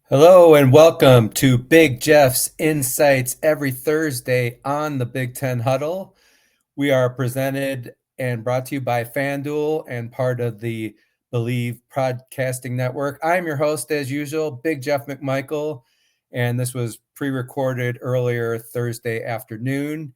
Hello and welcome to Big Jeff's Insights every Thursday on the Big Ten Huddle. We are presented and brought to you by FanDuel and part of the Believe Podcasting Network. I'm your host, as usual, Big Jeff McMichael, and this was pre-recorded earlier Thursday afternoon.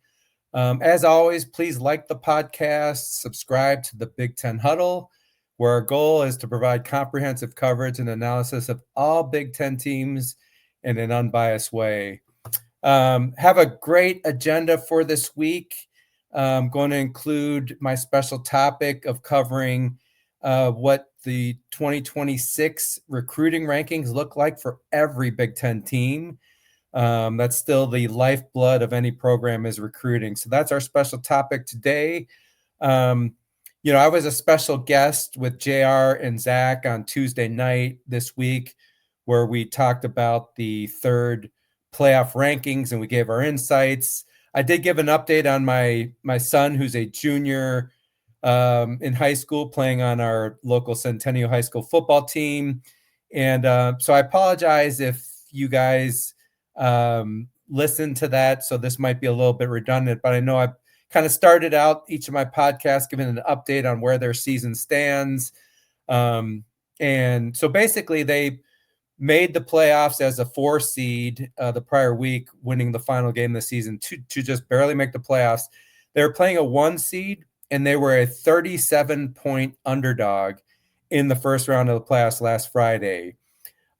As always, please like the podcast, subscribe to the Big Ten Huddle, where our goal is to provide comprehensive coverage and analysis of all Big Ten teams in an unbiased way. Have a great agenda for this week. I'm going to include my special topic of covering what the 2026 recruiting rankings look like for every Big Ten team. That's still the lifeblood of any program is recruiting. So that's our special topic today. I was a special guest with JR and Zach on Tuesday night this week, where we talked about the third playoff rankings and we gave our insights. I did give an update on my son, who's a junior in high school, playing on our local Centennial High School football team. And so I apologize if you guys listen to that. So this might be a little bit redundant, but I know I've kind of started out each of my podcasts giving an update on where their season stands. And so basically they made the playoffs as a 4 seed the prior week, winning the final game of the season to just barely make the playoffs. They were playing a 1 seed and they were a 37-point underdog in the first round of the playoffs last Friday.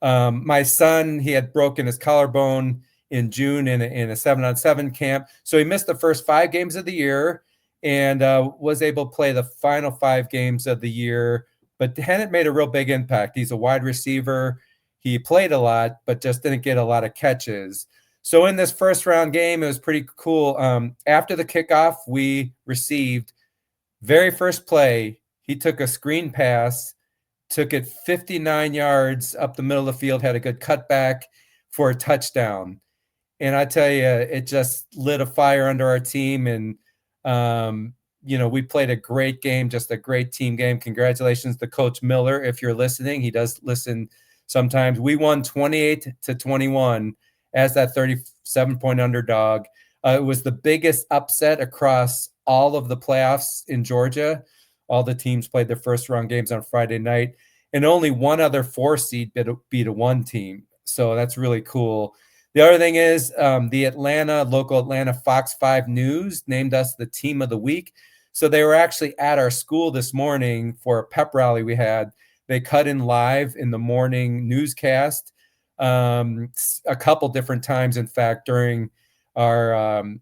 My son, he had broken his collarbone in June in a 7-on-7 camp. So he missed the first 5 games of the year and was able to play the final 5 games of the year, but hadn't made a real big impact. He's a wide receiver. He played a lot, but just didn't get a lot of catches. So in this first round game, it was pretty cool. After the kickoff, we received very first play. He took a screen pass, took it 59 yards up the middle of the field, had a good cutback for a touchdown. And I tell you, it just lit a fire under our team. And, we played a great game, just a great team game. Congratulations to Coach Miller. If you're listening, he does listen sometimes. We won 28-21 as that 37-point underdog. It was the biggest upset across all of the playoffs in Georgia. All the teams played their first round games on Friday night, and only one other 4 seed beat a 1 team. So that's really cool. The other thing is the local Atlanta Fox 5 News named us the team of the week. So they were actually at our school this morning for a pep rally we had. They cut in live in the morning newscast a couple different times, in fact, during our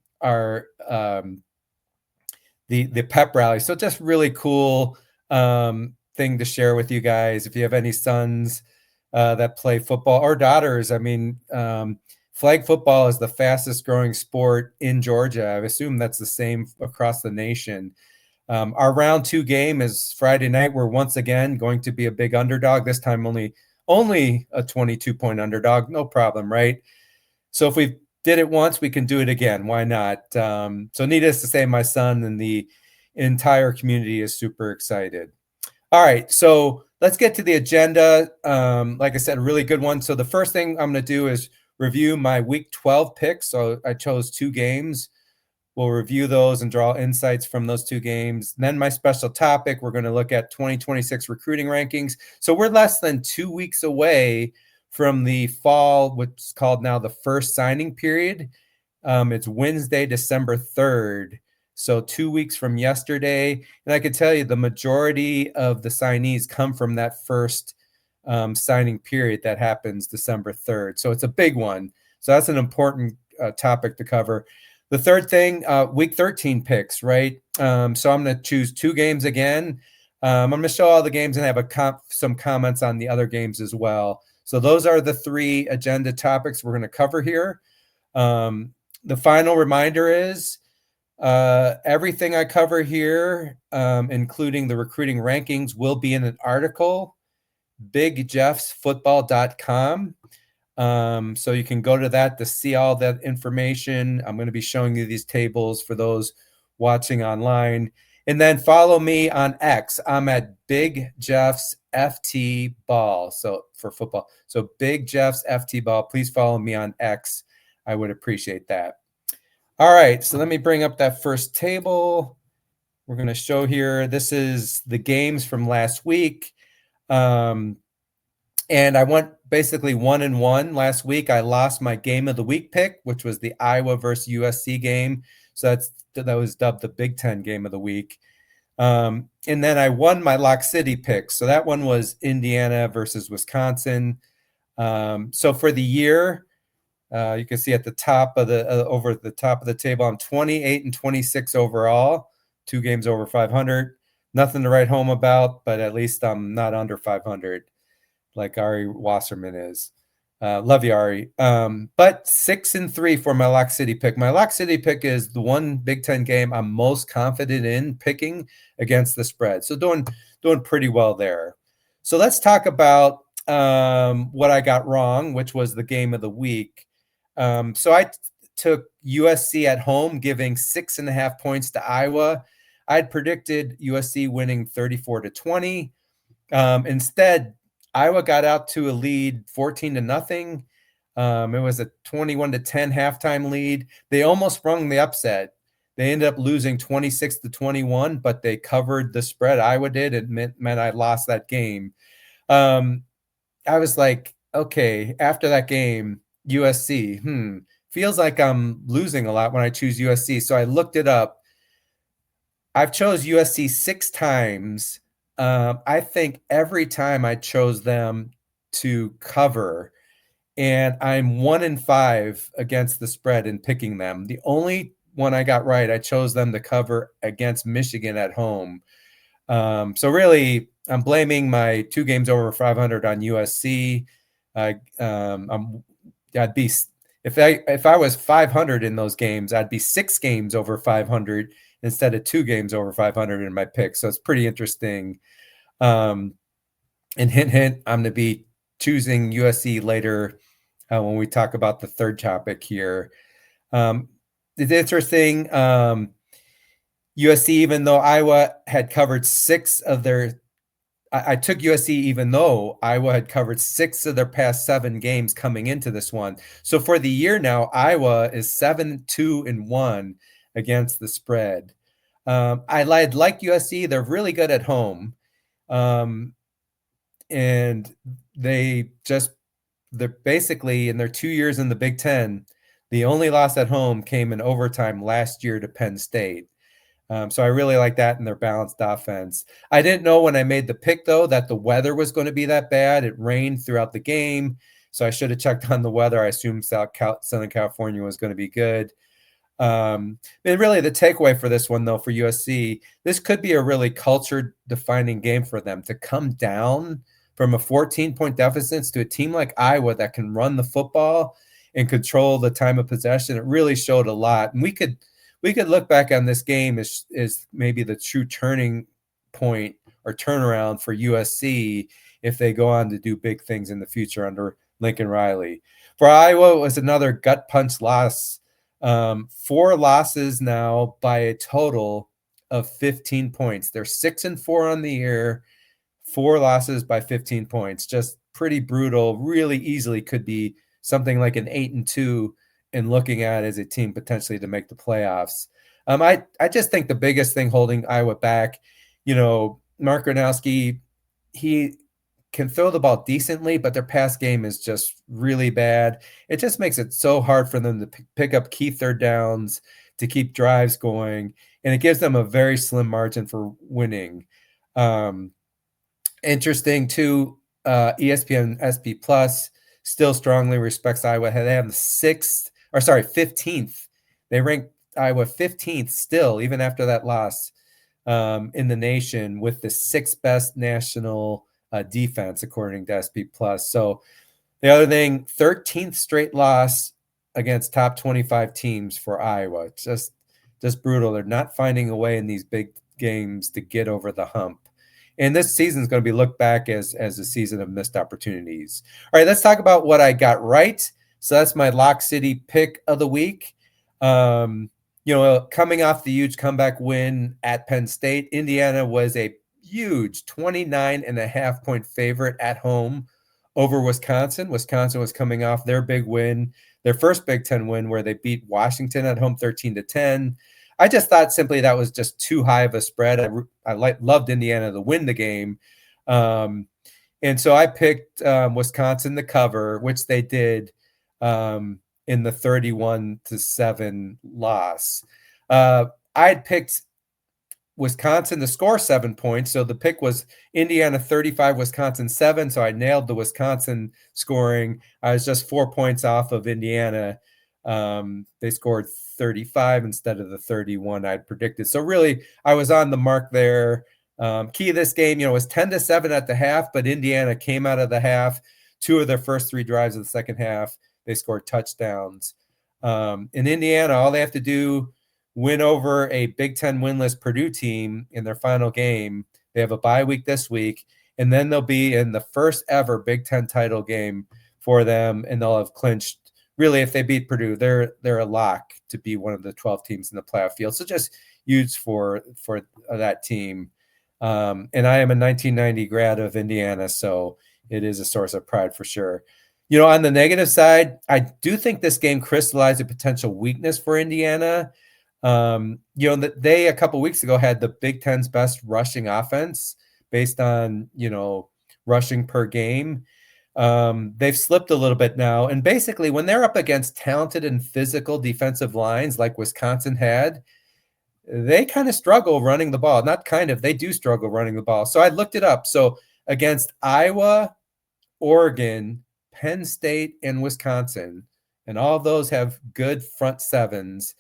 the pep rally. So just really cool thing to share with you guys. If you have any sons that play football or daughters, flag football is the fastest growing sport in Georgia. I assume that's the same across the nation. Our round 2 game is Friday night. We're once again going to be a big underdog. This time only a 22-point underdog. No problem, right? So if we did it once, we can do it again. Why not? So needless to say, my son and the entire community is super excited. All right, so let's get to the agenda. Like I said, a really good one. So the first thing I'm going to do is review my Week 12 picks. So I chose 2 games. We'll review those and draw insights from those 2 games. Then my special topic, we're going to look at 2026 recruiting rankings. So we're less than 2 weeks away from the fall, which is called now the first signing period. It's Wednesday, December 3rd. So 2 weeks from yesterday. And I can tell you the majority of the signees come from that first signing period that happens December 3rd. So it's a big one. So that's an important topic to cover. The third thing, Week 13 picks, right? So I'm going to choose 2 games again. I'm going to show all the games and have some comments on the other games as well. So those are the 3 agenda topics we're going to cover here. The final reminder is everything I cover here, including the recruiting rankings, will be in an article, bigjeffsfootball.com. So you can go to that to see all that information. I'm going to be showing you these tables for those watching online. And then follow me on X. I'm at Big Jeff's FT Ball. So for football. So Big Jeff's FT Ball. Please follow me on X. I would appreciate that. All right. So let me bring up that first table. We're going to show here. This is the games from last week. And I went basically 1-1 last week. I lost my game of the week pick, which was the Iowa versus USC game. So that was dubbed the Big Ten game of the week. And then I won my Lock City pick. So that one was Indiana versus Wisconsin. So for the year, you can see at the top of the over the top of the table, I'm 28-26 overall, 2 games over 500. Nothing to write home about, but at least I'm not under 500 like Ari Wasserman is. Love you, Ari. But 6-3 for my Lock City pick. My Lock City pick is the one Big Ten game I'm most confident in picking against the spread. So doing pretty well there. So let's talk about what I got wrong, which was the game of the week. So I took USC at home, giving 6.5 points to Iowa. I'd predicted USC winning 34-20. Instead, Iowa got out to a lead 14-0. It was a 21-10 halftime lead. They almost sprung the upset. They ended up losing 26-21, but they covered the spread. Iowa did. It meant I lost that game. I was like, okay, after that game, USC, feels like I'm losing a lot when I choose USC. So I looked it up. I've chose USC 6 times. I think every time I chose them to cover, and I'm 1-5 against the spread in picking them. The only one I got right, I chose them to cover against Michigan at home. So really, I'm blaming my 2 games over 500 on USC. I'd be if I was 500 in those games, I'd be 6 games over 500 instead of 2 games over 500 in my pick. So it's pretty interesting. And hint, I'm going to be choosing USC later when we talk about the third topic here. It's interesting. USC, even though Iowa had covered 6 of their, I took USC even though Iowa had covered 6 of their past 7 games coming into this one. So for the year now, Iowa is 7-2-1 against the spread. I like USC. They're really good at home. And they're basically in their 2 years in the Big Ten, the only loss at home came in overtime last year to Penn State. So I really like that in their balanced offense. I didn't know when I made the pick, though, that the weather was going to be that bad. It rained throughout the game, so I should have checked on the weather. I assumed Southern California was going to be good. And really the takeaway for this one, though, for USC, this could be a really culture-defining game for them to come down from a 14-point deficit to a team like Iowa that can run the football and control the time of possession. It really showed a lot. And we could look back on this game as maybe the true turning point or turnaround for USC if they go on to do big things in the future under Lincoln Riley. For Iowa, it was another gut punch loss. 4 losses now by a total of 15 points. They're 6-4 on the year, 4 losses by 15 points. Just pretty brutal. Really easily could be something like an 8-2 in looking at as a team potentially to make the playoffs. I just think the biggest thing holding Iowa back, Mark Gronowski, he can throw the ball decently, but their pass game is just really bad. It just makes it so hard for them to pick up key third downs, to keep drives going, and it gives them a very slim margin for winning. Interesting too, ESPN SP Plus still strongly respects Iowa. They have the 15th. They rank Iowa 15th still, even after that loss, in the nation, with the 6th best national defense, according to SP Plus. So the other thing, 13th straight loss against top 25 teams for Iowa. Just brutal. They're not finding a way in these big games to get over the hump. And this season is going to be looked back as a season of missed opportunities. All right, let's talk about what I got right. So that's my Lock City pick of the week. coming off the huge comeback win at Penn State, Indiana was a huge 29.5-point favorite at home over Wisconsin. Wisconsin was coming off their big win, their first Big Ten win, where they beat Washington at home 13-10. I just thought simply that was just too high of a spread. I loved Indiana to win the game. And so I picked Wisconsin to cover, which they did in the 31-7 loss. I had picked Wisconsin to score 7 points. So the pick was Indiana 35, Wisconsin 7. So I nailed the Wisconsin scoring. I was just 4 points off of Indiana. They scored 35 instead of the 31 I'd predicted. So really, I was on the mark there. Key of this game, was 10-7 at the half, but Indiana came out of the half. 2 of their first 3 drives of the second half, they scored touchdowns. In Indiana, all they have to do, win over a Big Ten winless Purdue team in their final game. They have a bye week this week, and then they'll be in the first ever Big Ten title game for them, and they'll have clinched. Really, if they beat Purdue, they're a lock to be one of the 12 teams in the playoff field. So just huge for that team. And I am a 1990 grad of Indiana, so it is a source of pride for sure. On the negative side, I do think this game crystallized a potential weakness for Indiana. They a couple weeks ago had the Big Ten's best rushing offense based on, rushing per game. They've slipped a little bit now. And basically, when they're up against talented and physical defensive lines like Wisconsin had, they kind of struggle running the ball. They do struggle running the ball. So I looked it up. So against Iowa, Oregon, Penn State, and Wisconsin, and all of those have good front sevens,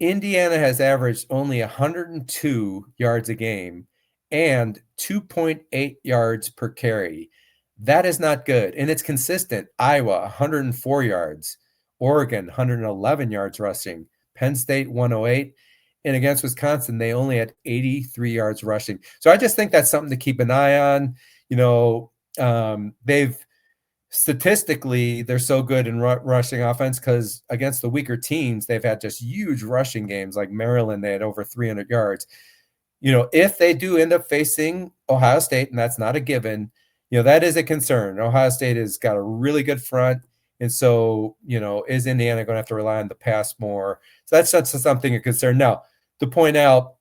Indiana has averaged only 102 yards a game and 2.8 yards per carry. That is not good. And it's consistent. Iowa, 104 yards. Oregon, 111 yards rushing. Penn State, 108. And against Wisconsin, they only had 83 yards rushing. So I just think that's something to keep an eye on. Statistically, they're so good in rushing offense because against the weaker teams, they've had just huge rushing games. Like Maryland, they had over 300 yards. If they do end up facing Ohio State, and that's not a given, that is a concern. Ohio State has got a really good front. And so, is Indiana going to have to rely on the pass more? So that's something of concern. Now, to point out,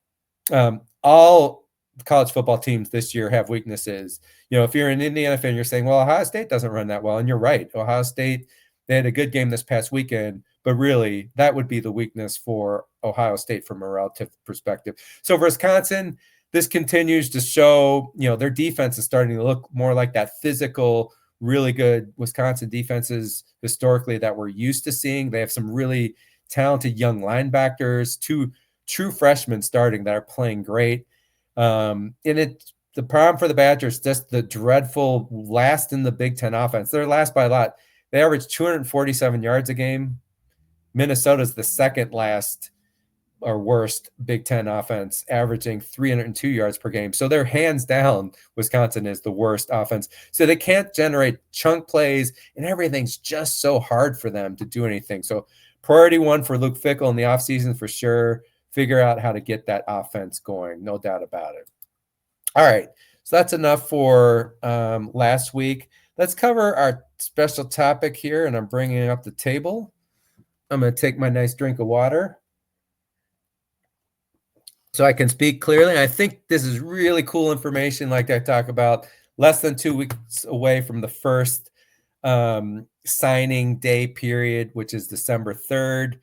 all college football teams this year have weaknesses. If you're an Indiana fan, you're saying, well, Ohio State doesn't run that well. And you're right. Ohio State, they had a good game this past weekend, but really that would be the weakness for Ohio State from a relative perspective. So for Wisconsin, this continues to show, their defense is starting to look more like that physical, really good Wisconsin defenses historically that we're used to seeing. They have some really talented young linebackers, 2 true freshmen starting that are playing great. The problem for the Badgers, just the dreadful last in the Big Ten offense. They're last by a lot. They average 247 yards a game. Minnesota's the second last or worst Big Ten offense, averaging 302 yards per game. So they're hands down, Wisconsin is the worst offense. So they can't generate chunk plays, and everything's just so hard for them to do anything. So priority 1 for Luke Fickell in the offseason for sure. Figure out how to get that offense going. No doubt about it. All right. So that's enough for last week. Let's cover our special topic here, and I'm bringing up the table. I'm going to take my nice drink of water so I can speak clearly. I think this is really cool information, like I talk about, less than 2 weeks away from the first signing day period, which is December 3rd.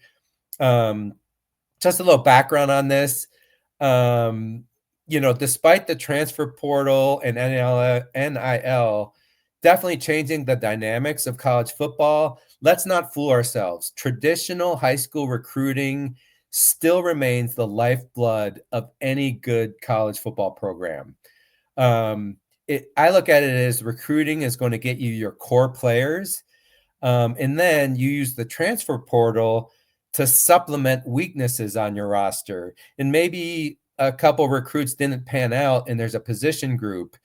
Just a little background on this. Despite the transfer portal and NIL definitely changing the dynamics of college football, let's not fool ourselves. Traditional high school recruiting still remains the lifeblood of any good college football program. I look at it as recruiting is going to get you your core players, and then you use the transfer portal to supplement weaknesses on your roster. And maybe a couple recruits didn't pan out and there's a position group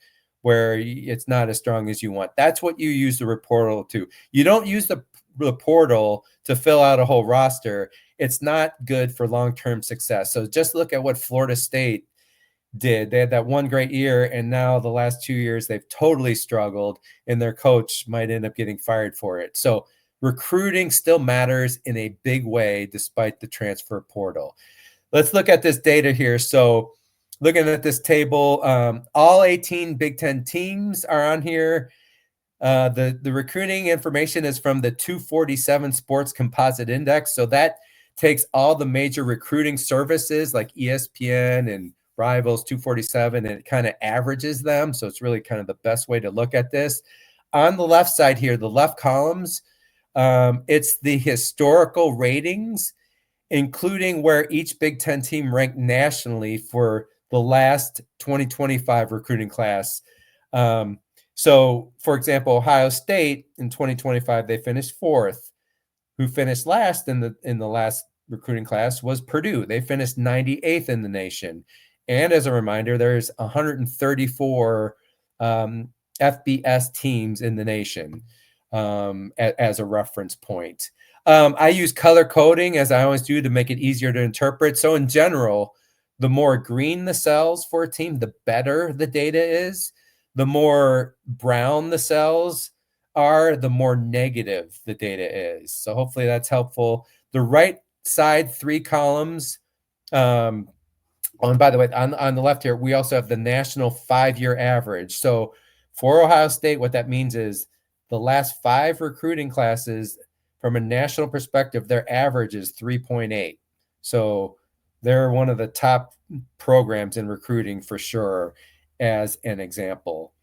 where it's not as strong as you want. That's what you use the portal to. You don't use the the portal to fill out a whole roster, it's not good for long-term success. So just look at what Florida State did. They had that one great year, and now the last 2 years they've totally struggled, and their coach might end up getting fired for it. So recruiting still matters in a big way despite the transfer portal. Let's look at this data here. So looking at this table, all 18 Big Ten teams are on here. The recruiting information is from the 247 Sports Composite Index. So that takes all the major recruiting services like ESPN and Rivals 247, and it kind of averages them. So it's really kind of the best way to look at this. On the left side here, the left columns, it's the historical ratings, including where each Big Ten team ranked nationally for the last 2025 recruiting class. So, for example, Ohio State in 2025, they finished 4th. Who finished last in the last recruiting class was Purdue. They finished 98th in the nation. And as a reminder, there's 134 FBS teams in the nation as a reference point. I use color coding, as I always do, to make it easier to interpret. So in general, the more green the cells for a team, the better the data is. The more brown the cells are, the more negative the data is. So hopefully that's helpful. The right side 3 columns, and by the way, on the left here, we also have the national 5-year average. So for Ohio State, what that means is the last 5 recruiting classes, from a national perspective, their average is 3.8. So they're one of the top programs in recruiting for sure, as an example.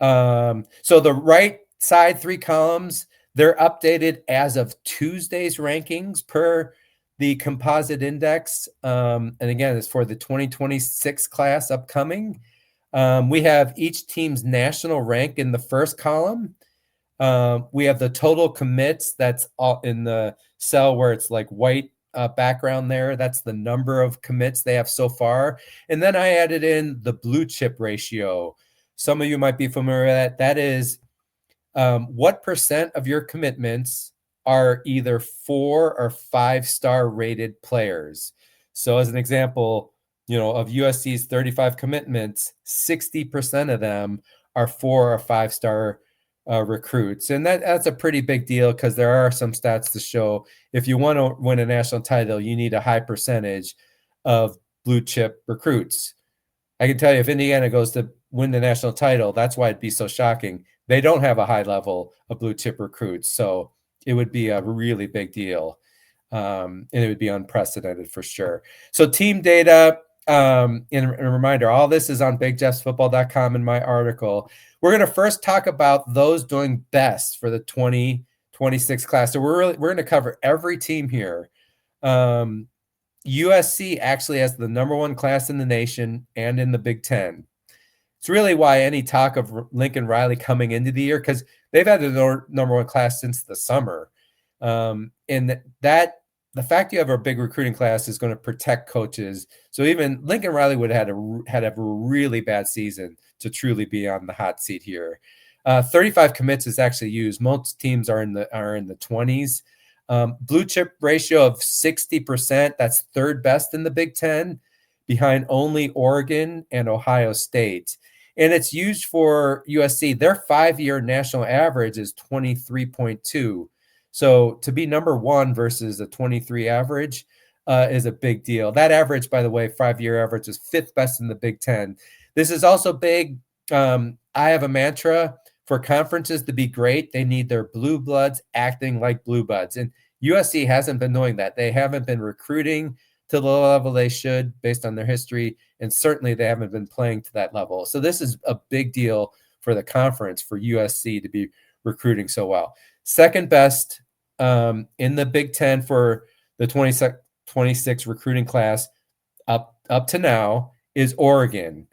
So the right side 3 columns, they're updated as of Tuesday's rankings per the composite index. And again, it's for the 2026 class upcoming. We have each team's national rank in the first column. We have the total commits, that's all in the cell where it's like white background there. That's the number of commits they have so far. And then I added in the blue chip ratio. Some of you might be familiar with that. That is what percent of your commitments are either 4 or 5-star rated players. So as an example, of USC's 35 commitments, 60% of them are 4 or 5-star recruits. And that's a pretty big deal, because there are some stats to show if you want to win a national title, you need a high percentage of blue chip recruits. I can tell you, if Indiana goes to win the national title, that's why it'd be so shocking. They don't have a high level of blue chip recruits. So it would be a really big deal. And it would be unprecedented for sure. So team data, and a reminder, all this is on bigjeffsfootball.com in my article. We're going to first talk about those doing best for the 2026 class. So we're going to cover every team here. USC actually has the number 1 class in the nation and in the Big Ten. It's really why any talk of Lincoln Riley coming into the year, because they've had the number 1 class since the summer. And that the fact you have a big recruiting class is going to protect coaches. So even Lincoln Riley would have had a really bad season to truly be on the hot seat here. 35 commits is actually used. Most teams are in the 20s. Blue chip ratio of 60%. That's 3rd best in the Big Ten, behind only Oregon and Ohio State. And it's used for USC. Their 5-year national average is 23.2. So to be number 1 versus a 23 average is a big deal. That average, by the way, 5-year average, is 5th best in the Big Ten. This is also big. I have a mantra: for conferences to be great, they need their blue bloods acting like blue bloods. And USC hasn't been doing that. They haven't been recruiting to the level they should based on their history, and certainly they haven't been playing to that level. So this is a big deal for the conference, for USC to be recruiting so well. 2nd best in the Big Ten for the 2026 recruiting class up to now is Oregon.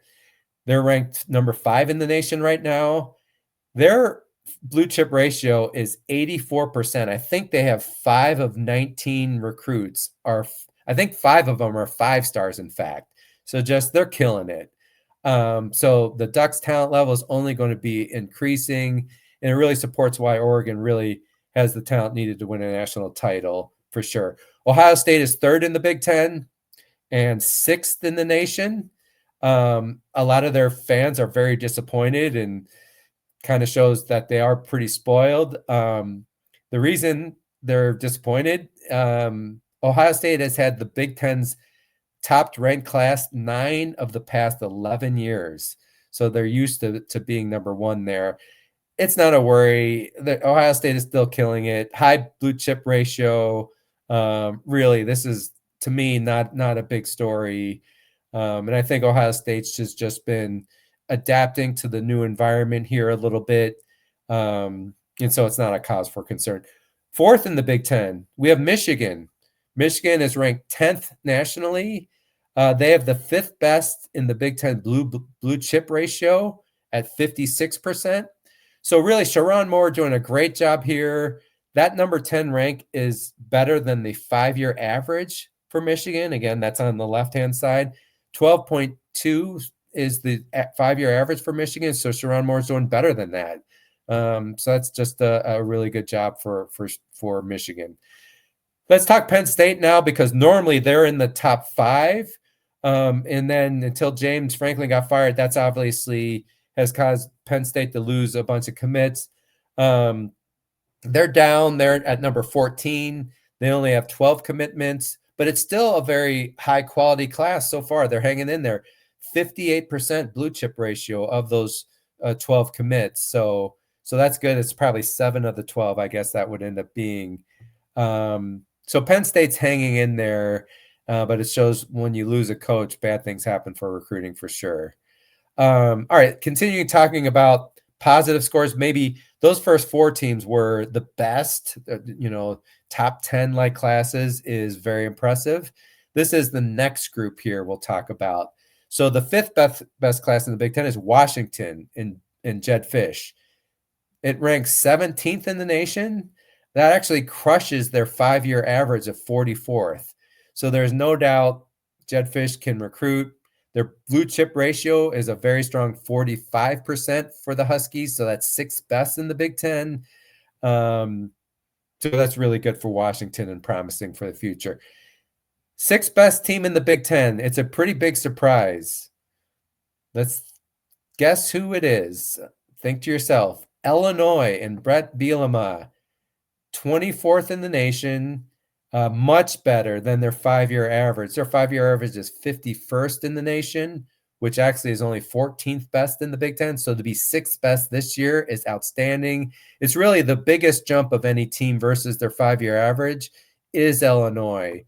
They're ranked number 5 in the nation right now. Their blue chip ratio is 84%. I think they have 5 of 19 recruits I think 5 of them are 5-stars, in fact. So they're killing it. So the Ducks' talent level is only going to be increasing, and it really supports why Oregon really has the talent needed to win a national title for sure. Ohio State is third in the Big Ten and sixth in the nation. A lot of their fans are very disappointed and kind of shows that they are pretty spoiled. The reason they're disappointed, Ohio State has had the Big Ten's top ranked class 9 of the past 11 years. So they're used to being number one there. It's not a worry. Ohio State is still killing it. High blue chip ratio. Really, this is, to me, not a big story. And I think Ohio State's just been adapting to the new environment here a little bit. And so it's not a cause for concern. Fourth in the Big Ten, we have Michigan. Michigan is ranked 10th nationally. They have the 5th best in the Big Ten blue chip ratio at 56%. So really, Sharon Moore doing a great job here. That number 10 rank is better than the 5-year average for Michigan. Again, that's on the left-hand side. 12.2 is the 5-year average for Michigan. So Sharon Moore's doing better than that. So that's just a really good job for Michigan. Let's talk Penn State now, because normally they're in the top 5. And then until James Franklin got fired, that's obviously has caused Penn State to lose a bunch of commits. They're down. They're at number 14. They only have 12 commitments, but it's still a very high quality class so far. They're hanging in there. 58% blue chip ratio of those 12 commits. So that's good. It's probably 7 of the 12, I guess that would end up being. So Penn State's hanging in there, but it shows when you lose a coach, bad things happen for recruiting for sure. All right, continuing talking about positive scores, maybe those first 4 teams were the best, top 10 like classes is very impressive. This is the next group here we'll talk about. So the 5th best class in the Big Ten is Washington in Jed Fish. It ranks 17th in the nation. That actually crushes their 5-year average of 44th. So there's no doubt Jed Fish can recruit. Their blue chip ratio is a very strong 45% for the Huskies. So that's 6th best in the Big Ten. So that's really good for Washington and promising for the future. 6th best team in the Big Ten. It's a pretty big surprise. Let's guess who it is. Think to yourself. Illinois and Brett Bielema, 24th in the nation. Much better than their 5-year average. Their 5-year average is 51st in the nation, which actually is only 14th best in the Big Ten. So to be 6th best this year is outstanding. It's really the biggest jump of any team versus their 5-year average is Illinois.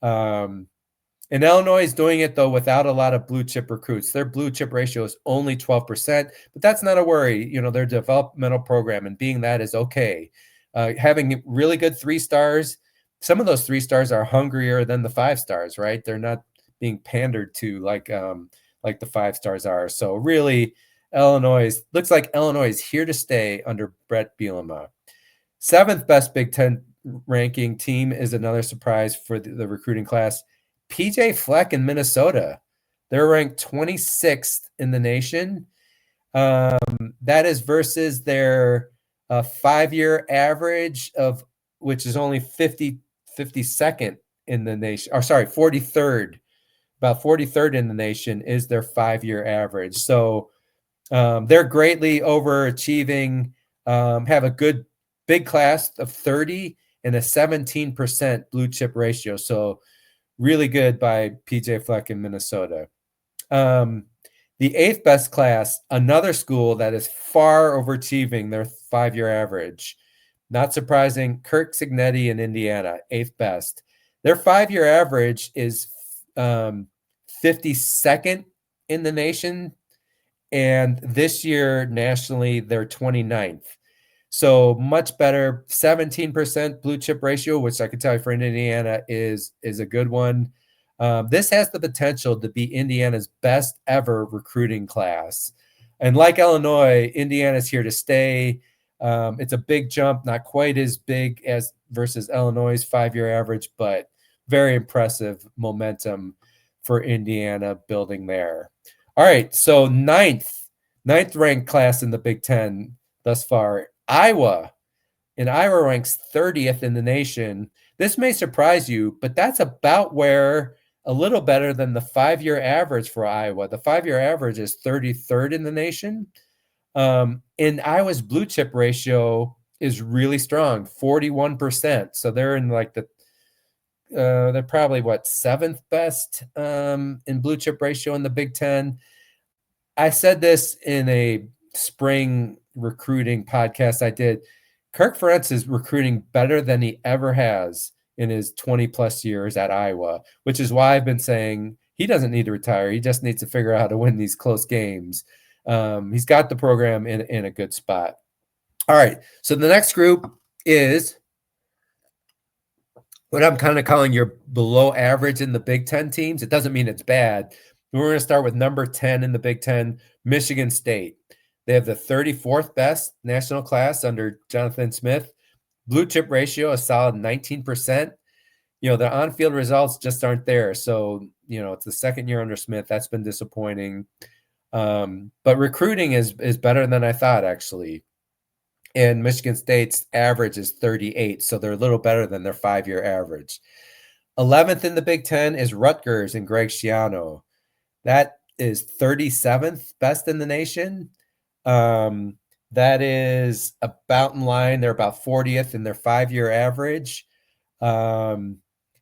And Illinois is doing it, though, without a lot of blue chip recruits. Their blue chip ratio is only 12%, but that's not a worry. Their developmental program and being that is okay. Having really good 3 stars. Some of those 3 stars are hungrier than the 5 stars, right? They're not being pandered to like the 5 stars are. So really, looks like Illinois is here to stay under Brett Bielema. 7th best Big Ten ranking team is another surprise for the recruiting class. PJ Fleck in Minnesota. They're ranked 26th in the nation. That is versus their 5-year average of which is only 52nd in the nation, or sorry, 43rd, about 43rd in the nation is their 5-year average. So they're greatly overachieving, have a good big class of 30 and a 17% blue chip ratio. So really good by PJ Fleck in Minnesota. The 8th best class, another school that is far overachieving their 5-year average. Not surprising, Kirk Cignetti in Indiana, 8th best. Their 5-year average is 52nd in the nation, and this year nationally they're 29th. So much better, 17% blue chip ratio, which I can tell you for Indiana is a good one. This has the potential to be Indiana's best ever recruiting class. And like Illinois, Indiana's here to stay. It's a big jump, not quite as big as versus Illinois' 5-year average, but very impressive momentum for Indiana building there. All right, so ninth ranked class in the Big Ten thus far, Iowa and Iowa ranks 30th in the nation. This may surprise you, but that's about where a little better than the 5-year average for Iowa. The 5-year average is 33rd in the nation. And Iowa's blue chip ratio is really strong, 41%. So they're in like they're probably what, seventh best in blue chip ratio in the Big Ten. I said this in a spring recruiting podcast I did. Kirk Ferentz is recruiting better than he ever has in his 20 plus years at Iowa, which is why I've been saying he doesn't need to retire. He just needs to figure out how to win these close games. He's got the program in a good spot. All right. So the next group is what I'm kind of calling your below average in the Big Ten teams. It doesn't mean it's bad. We're going to start with number 10 in the Big Ten, Michigan State. They have the 34th best national class under Jonathan Smith. Blue chip ratio, a solid 19%. The on-field results just aren't there. So, it's the second year under Smith. That's been disappointing. But recruiting is better than I thought, actually. And Michigan State's average is 38, so they're a little better than their 5-year average. 11th in the Big Ten is Rutgers and Greg Schiano. That is 37th best in the nation. That is about in line. They're about 40th in their 5-year average. And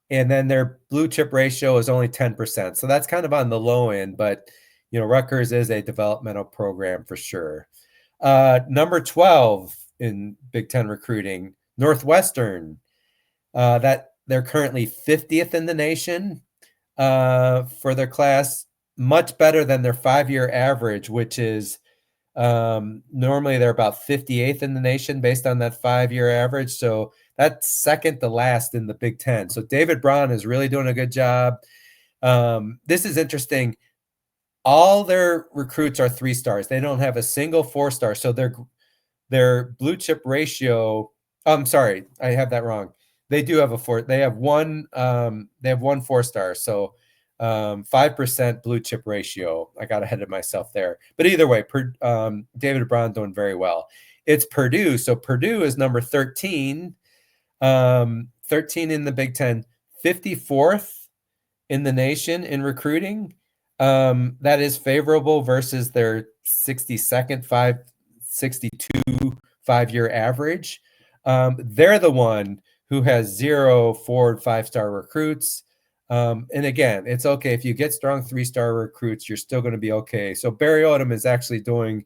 then their blue chip ratio is only 10%. So that's kind of on the low end, but Rutgers is a developmental program for sure. Number 12 in Big Ten recruiting, Northwestern. That they're currently 50th in the nation for their class, much better than their 5-year average, which is normally they're about 58th in the nation based on that 5-year average. So that's second to last in the Big Ten. So David Braun is really doing a good job. This is interesting. All their recruits are 3 stars. They don't have a single 4-star. So their blue chip ratio. I'm sorry, I have that wrong. They do have a 4. They have one 4-star. So 5% blue chip ratio. I got ahead of myself there. But either way, David Braun doing very well. It's Purdue. So Purdue is number 13. 13 in the Big Ten, 54th in the nation in recruiting. That is favorable versus their 62 5-year average. They're the one who has 0 4 and 5-star recruits. And again, it's okay if you get strong 3-star recruits, you're still going to be okay. So Barry Odom is actually doing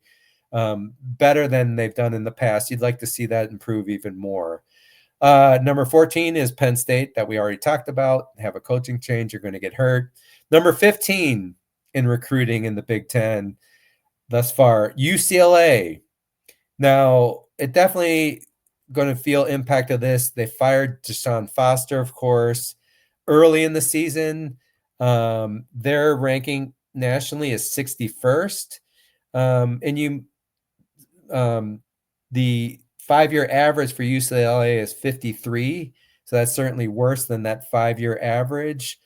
better than they've done in the past. You'd like to see that improve even more. Number 14 is Penn State, that we already talked about. Have a coaching change, you're going to get hurt. Number 15 in recruiting in the Big Ten thus far, UCLA. Now, it definitely going to feel impact of this. They fired Deshaun Foster, of course, early in the season. Their ranking nationally is 61st. And the 5-year average for UCLA is 53. So that's certainly worse than that 5-year average.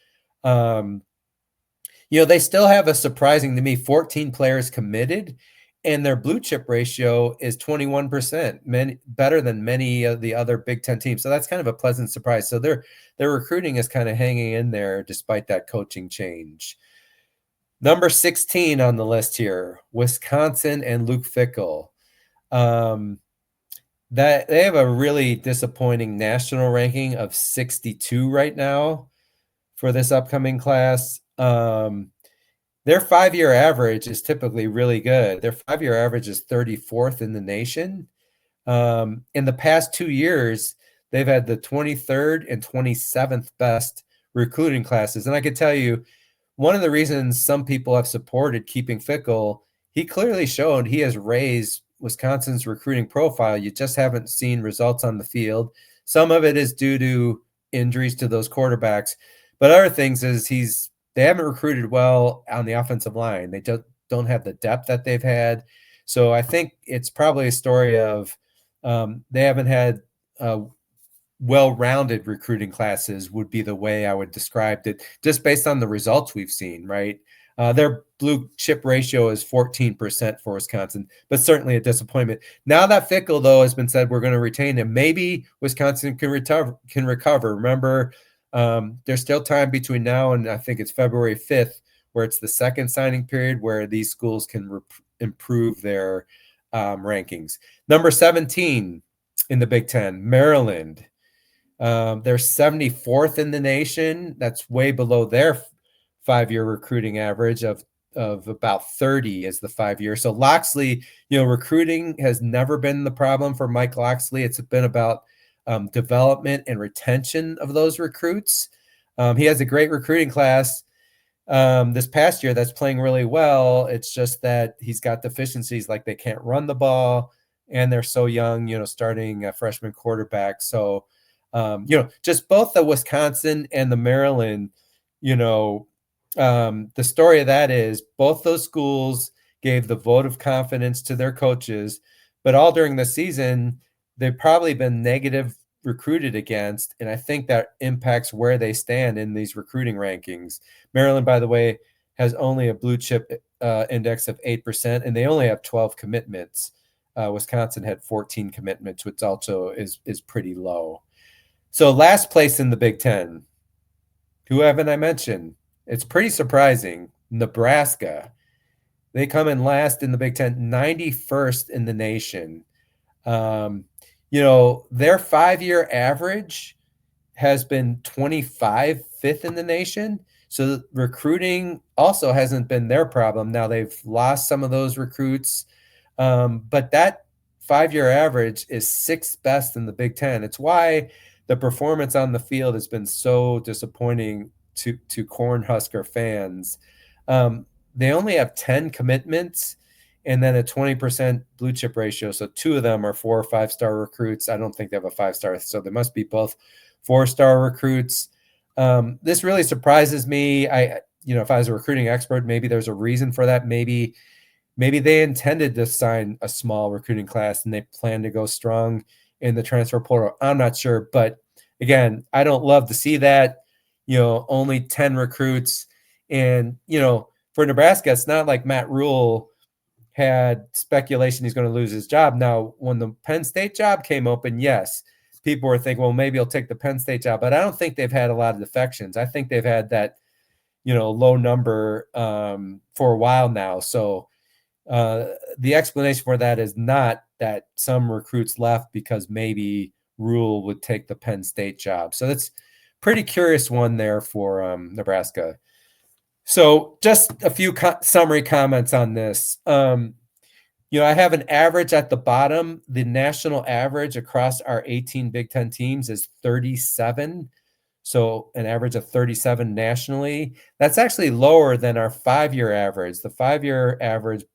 They still have a surprising to me 14 players committed, and their blue chip ratio is 21%, better than many of the other Big Ten teams. So that's kind of a pleasant surprise. So their recruiting is kind of hanging in there despite that coaching change. Number 16 on the list here, Wisconsin and Luke Fickell. That they have a really disappointing national ranking of 62 right now for this upcoming class. Their 5-year average is typically really good. Their 5-year average is 34th in the nation. In the past 2 years, they've had the 23rd and 27th best recruiting classes. And I could tell you, one of the reasons some people have supported keeping Fickell, he clearly showed he has raised Wisconsin's recruiting profile. You just haven't seen results on the field. Some of it is due to injuries to those quarterbacks, but other things is they haven't recruited well on the offensive line. They just don't have the depth that they've had. So I think it's probably a story of they haven't had well-rounded recruiting classes would be the way I would describe it, just based on the results we've seen, right? Their blue chip ratio is 14% for Wisconsin, but certainly a disappointment. Now that Fickle, though, has been said, we're going to retain him. Maybe Wisconsin can recover. Remember, there's still time between now and I think it's February 5th, where it's the second signing period where these schools can improve their rankings. Number 17 in the Big Ten, Maryland. They're 74th in the nation. That's way below their 5-year recruiting average of about 30 is the 5-year. So Loxley, recruiting has never been the problem for Mike Loxley. It's been about development and retention of those recruits. He has a great recruiting class this past year that's playing really well. It's just that he's got deficiencies, like they can't run the ball and they're so young, starting a freshman quarterback. So, just both the Wisconsin and the Maryland, the story of that is both those schools gave the vote of confidence to their coaches, but all during the season, they've probably been negative recruited against, and I think that impacts where they stand in these recruiting rankings. Maryland, by the way, has only a blue chip index of 8%, and they only have 12 commitments. Wisconsin had 14 commitments, which also is pretty low. So last place in the Big Ten, who haven't I mentioned? It's pretty surprising. Nebraska. They come in last in the Big Ten, 91st in the nation. Their 5-year average has been 25, fifth in the nation. So recruiting also hasn't been their problem. Now they've lost some of those recruits, but that 5-year average is 6th best in the Big Ten. It's why the performance on the field has been so disappointing to Cornhusker fans. They only have 10 commitments and then a 20% blue chip ratio. So 2 of them are 4 or 5-star recruits. I don't think they have a 5-star, so they must be both 4-star recruits. This really surprises me. If I was a recruiting expert, maybe there's a reason for that. Maybe they intended to sign a small recruiting class and they plan to go strong in the transfer portal. I'm not sure, but again, I don't love to see that. Only 10 recruits, and for Nebraska, it's not like Matt Rule had speculation he's going to lose his job. Now, when the Penn State job came open, yes, people were thinking, well, maybe he'll take the Penn State job, but I don't think they've had a lot of defections. I think they've had that, low number for a while now. So the explanation for that is not that some recruits left because maybe Rule would take the Penn State job. So that's pretty curious one there for Nebraska. So just a few summary comments on this. I have an average at the bottom. The national average across our 18 Big Ten teams is 37. So an average of 37 nationally. That's actually lower than our 5-year average. The 5-year average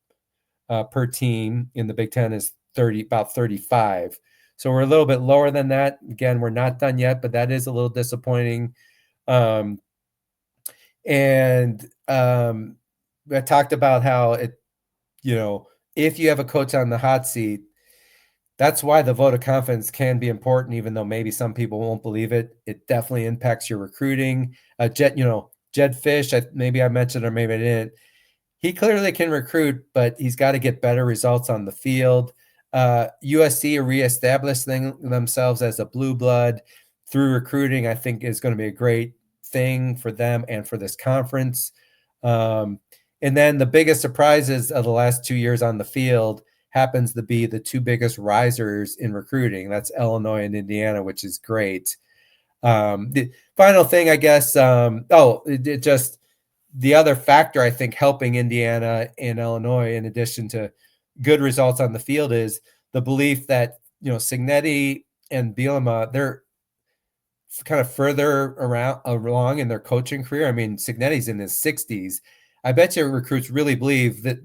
per team in the Big Ten is about 35. So we're a little bit lower than that. Again, we're not done yet, but that is a little disappointing. I talked about how if you have a coach on the hot seat, that's why the vote of confidence can be important, even though maybe some people won't believe it. It definitely impacts your recruiting. Jed Fish, maybe I mentioned or maybe I didn't. He clearly can recruit, but he's got to get better results on the field. USC reestablishing themselves as a blue blood through recruiting, I think, is going to be a great thing for them and for this conference. And then the biggest surprises of the last 2 years on the field happens to be the 2 biggest risers in recruiting. That's Illinois and Indiana, which is great. The final thing, I guess, the other factor I think helping Indiana and Illinois, in addition to good results on the field, is the belief that Cignetti and Bielema, they're kind of further along in their coaching career. I mean, Cignetti's in his 60s. I bet you recruits really believe that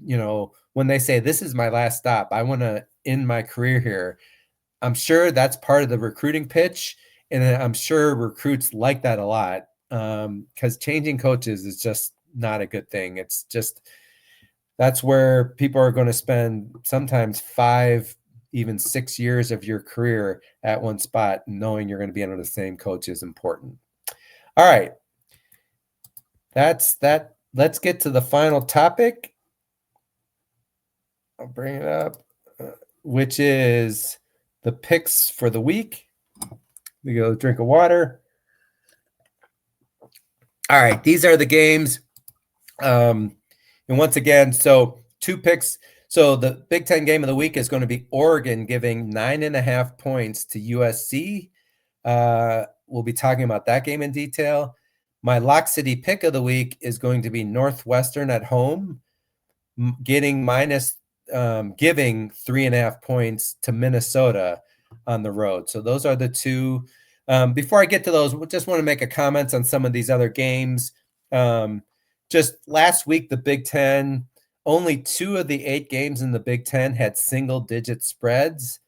when they say this is my last stop, I want to end my career here. I'm sure that's part of the recruiting pitch, and I'm sure recruits like that a lot, because changing coaches is just not a good thing. It's just that's where people are going to spend sometimes 5, even 6 years of your career at one spot. Knowing you're going to be under the same coach is important. All right. That's that let's get to the final topic. I'll bring it up, which is the picks for the week. We go drink of water. All right, these are the games. And once again, so 2 picks. So the Big Ten game of the week is going to be Oregon giving 9.5 points to USC. We'll be talking about that game in detail. My Lock City pick of the week is going to be Northwestern at home, giving 3.5 points to Minnesota on the road. So those are the 2. Before I get to those, we just want to make a comment on some of these other games. Just last week, the Big Ten, only 2 of the 8 games in the Big Ten had single-digit spreads.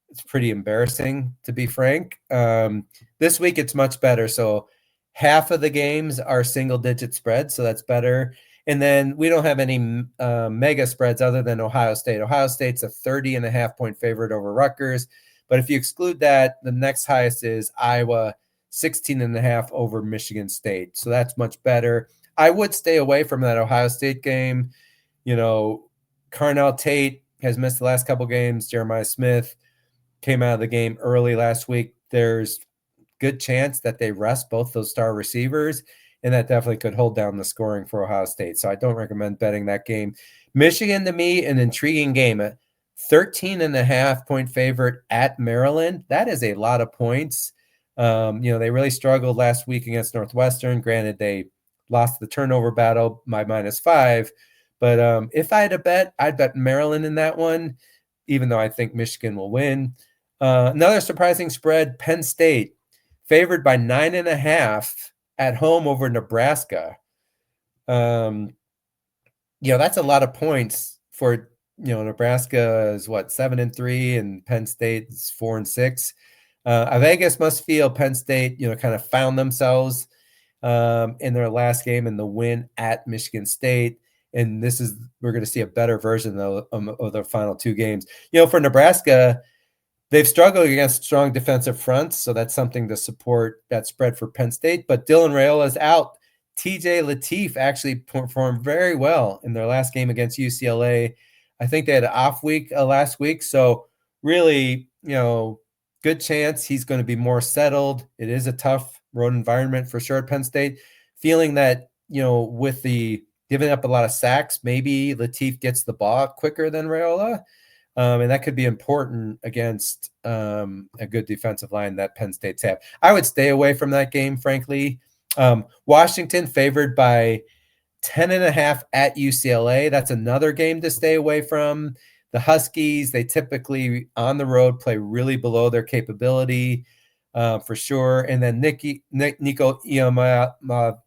It's pretty embarrassing, to be frank. This week, it's much better. So half of the games are single-digit spreads, so that's better. And then we don't have any mega spreads other than Ohio State. Ohio State's a 30.5-point favorite over Rutgers. But if you exclude that, the next highest is Iowa, 16.5 over Michigan State. So that's much better. I would stay away from that Ohio State game. Carnell Tate has missed the last couple games. Jeremiah Smith came out of the game early last week. There's good chance that they rest both those star receivers, and that definitely could hold down the scoring for Ohio State. So I don't recommend betting that game. Michigan, to me, an intriguing game. 13.5-point favorite at Maryland. That is a lot of points. They really struggled last week against Northwestern. Granted, they lost the turnover battle by -5. But if I had to bet, I'd bet Maryland in that one, even though I think Michigan will win. Another surprising spread, Penn State, favored by 9.5 at home over Nebraska. That's a lot of points for Nebraska is 7-3, and Penn State is 4-6. Vegas must feel Penn State, kind of found themselves in their last game in the win at Michigan State. And we're going to see a better version of their final 2 games. For Nebraska, they've struggled against strong defensive fronts, so that's something to support that spread for Penn State. But Dylan Raiola is out. TJ Lateef actually performed very well in their last game against UCLA. I think they had an off week last week. So really, good chance he's going to be more settled. It is a tough road environment for sure at Penn State. Feeling that, with the giving up a lot of sacks, maybe Lateef gets the ball quicker than Raiola. And that could be important against a good defensive line that Penn State's have. I would stay away from that game, frankly. Washington favored by 10.5 at UCLA. That's another game to stay away from. The Huskies, they typically on the road play really below their capability for sure. And then Nico Iamaleava,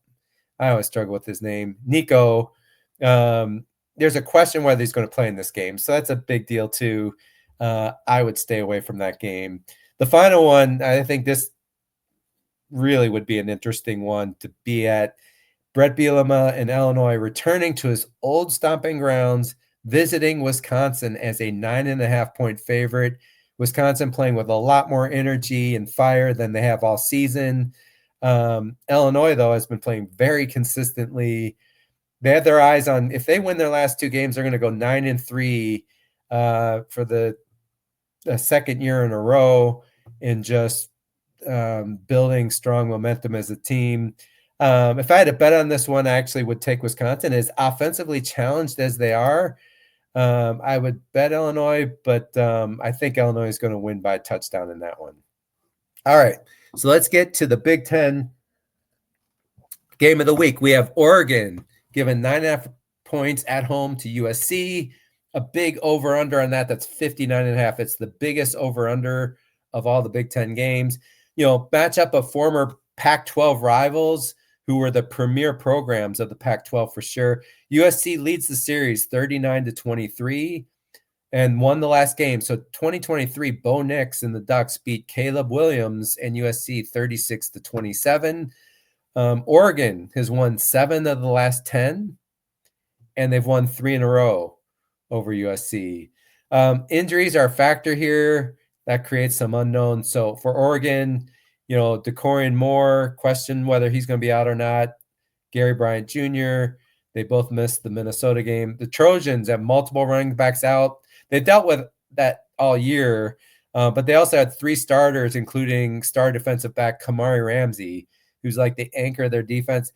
I always struggle with his name. Nico, there's a question whether he's going to play in this game. So that's a big deal too. I would stay away from that game. The final one, I think this really would be an interesting one to be at. Brett Bielema in Illinois returning to his old stomping grounds, visiting Wisconsin as a 9.5-point favorite. Wisconsin playing with a lot more energy and fire than they have all season. Illinois, though, has been playing very consistently. They have their eyes on, if they win their last 2 games, they're going to go 9-3 for the second year in a row, and just building strong momentum as a team. If I had to bet on this one, I actually would take Wisconsin. As offensively challenged as they are, I would bet Illinois, but I think Illinois is going to win by a touchdown in that one. All right, so let's get to the Big Ten game of the week. We have Oregon given 9.5 points at home to USC. A big over-under on that. That's 59.5. It's the biggest over-under of all the Big Ten games. Matchup of former Pac-12 rivals who were the premier programs of the Pac-12 for sure. USC leads the series 39-23 and won the last game. So 2023, Bo Nix and the Ducks beat Caleb Williams and USC 36-27. Oregon has won 7 of the last 10, and they've won 3 in a row over USC. Injuries are a factor here. That creates some unknowns. So for Oregon, DeCorian Moore, question whether he's going to be out or not. Gary Bryant Jr., They both missed the Minnesota game. The Trojans have multiple running backs out. They dealt with that all year, but they also had 3 starters, including star defensive back Kamari Ramsey, who's like the anchor of their defense.